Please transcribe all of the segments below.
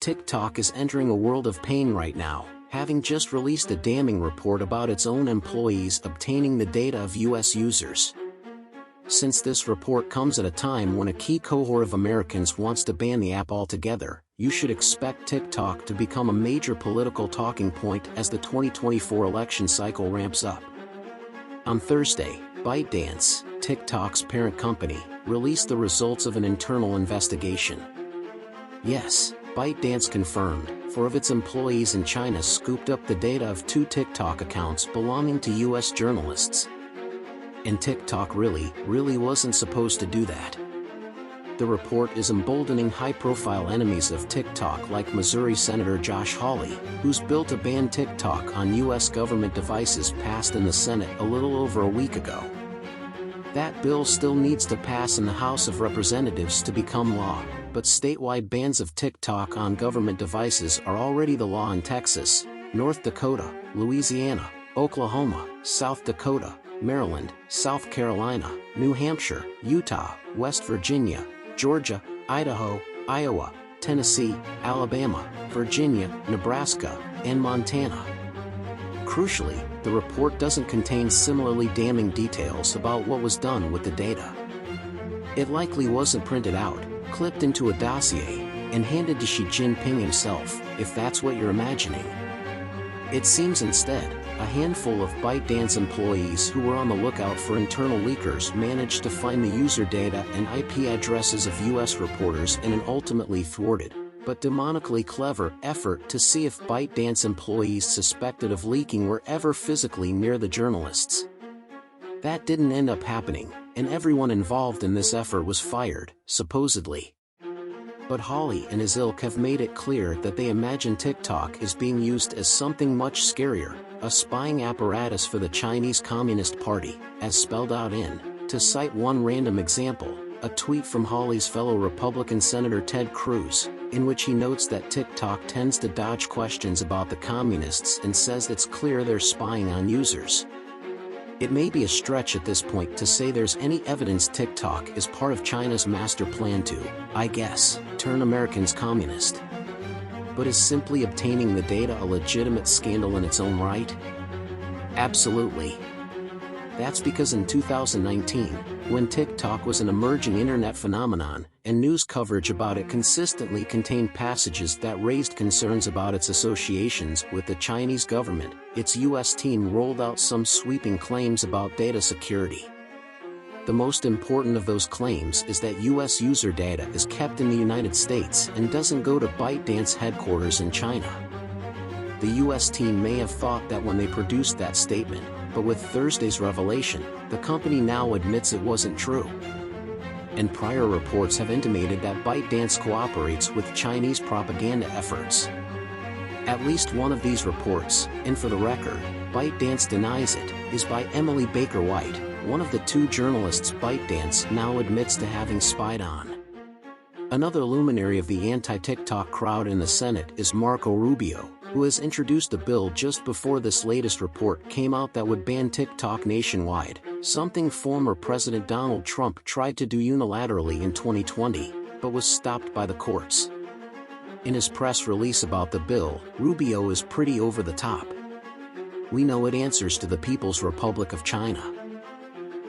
TikTok is entering a world of pain right now, having just released a damning report about its own employees obtaining the data of US users. Since this report comes at a time when a key cohort of Americans wants to ban the app altogether, you should expect TikTok to become a major political talking point as the 2024 election cycle ramps up. On Thursday, ByteDance, TikTok's parent company, released the results of an internal investigation. Yes, ByteDance confirmed 4 of its employees in China scooped up the data of 2 TikTok accounts belonging to US journalists. And TikTok really wasn't supposed to do that. The report is emboldening high-profile enemies of TikTok like Missouri Senator Josh Hawley, whose bill to ban TikTok on US government devices passed in the Senate a little over a week ago. That bill still needs to pass in the House of Representatives to become law, but statewide bans of TikTok on government devices are already the law in Texas, North Dakota, Louisiana, Oklahoma, South Dakota, Maryland, South Carolina, New Hampshire, Utah, West Virginia, Georgia, Idaho, Iowa, Tennessee, Alabama, Virginia, Nebraska, and Montana. Crucially, the report doesn't contain similarly damning details about what was done with the data. It likely wasn't printed out, clipped into a dossier, and handed to Xi Jinping himself, if that's what you're imagining. It seems instead, a handful of ByteDance employees who were on the lookout for internal leakers managed to find the user data and IP addresses of US reporters in an ultimately thwarted, but demonically clever effort to see if ByteDance employees suspected of leaking were ever physically near the journalists. That didn't end up happening, and everyone involved in this effort was fired, supposedly. But Hawley and his ilk have made it clear that they imagine TikTok is being used as something much scarier, a spying apparatus for the Chinese Communist Party, as spelled out in, to cite one random example, a tweet from Hawley's fellow Republican Senator Ted Cruz, in which he notes that TikTok tends to dodge questions about the communists and says it's clear they're spying on users. It may be a stretch at this point to say there's any evidence TikTok is part of China's master plan to, I guess, turn Americans communist. But is simply obtaining the data a legitimate scandal in its own right? Absolutely. That's because in 2019, when TikTok was an emerging internet phenomenon, and news coverage about it consistently contained passages that raised concerns about its associations with the Chinese government, its US team rolled out some sweeping claims about data security. The most important of those claims is that US user data is kept in the United States and doesn't go to ByteDance headquarters in China. The US team may have thought that when they produced that statement, but with Thursday's revelation, the company now admits it wasn't true. And prior reports have intimated that ByteDance cooperates with Chinese propaganda efforts. At least one of these reports, and for the record, ByteDance denies it, is by Emily Baker White, one of the 2 journalists ByteDance now admits to having spied on. Another luminary of the anti-TikTok crowd in the Senate is Marco Rubio, who has introduced a bill just before this latest report came out that would ban TikTok nationwide, something former President Donald Trump tried to do unilaterally in 2020, but was stopped by the courts. In his press release about the bill, Rubio is pretty over the top. We know it answers to the People's Republic of China.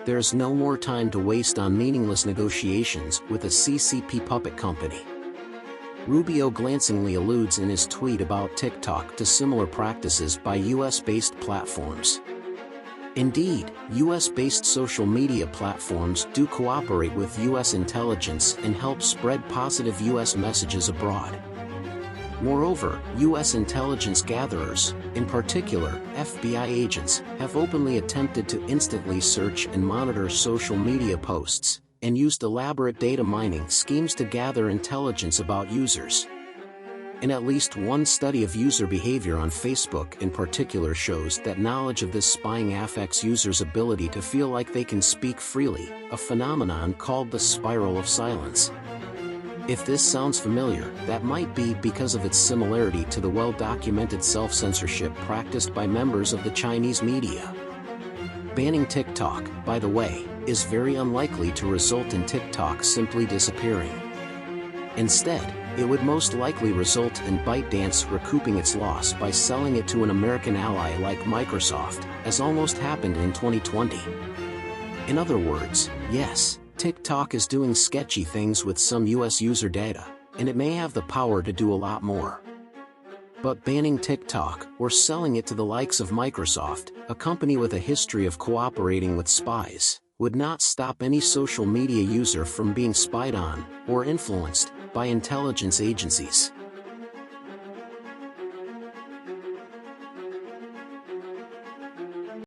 There's no more time to waste on meaningless negotiations with a CCP puppet company. Rubio glancingly alludes in his tweet about TikTok to similar practices by US-based platforms. Indeed, US-based social media platforms do cooperate with US intelligence and help spread positive US messages abroad. Moreover, US intelligence gatherers, in particular, FBI agents, have openly attempted to instantly search and monitor social media posts, and used elaborate data mining schemes to gather intelligence about users. And at least one study of user behavior on Facebook in particular shows that knowledge of this spying affects users' ability to feel like they can speak freely, a phenomenon called the spiral of silence. If this sounds familiar, that might be because of its similarity to the well-documented self-censorship practiced by members of the Chinese media. Banning TikTok, by the way, is very unlikely to result in TikTok simply disappearing. Instead, It would most likely result in ByteDance recouping its loss by selling it to an American ally like Microsoft, as almost happened in 2020. In other words, yes, TikTok is doing sketchy things with some US user data, and it may have the power to do a lot more. But banning TikTok, or selling it to the likes of Microsoft, a company with a history of cooperating with spies, would not stop any social media user from being spied on, or influenced, by intelligence agencies.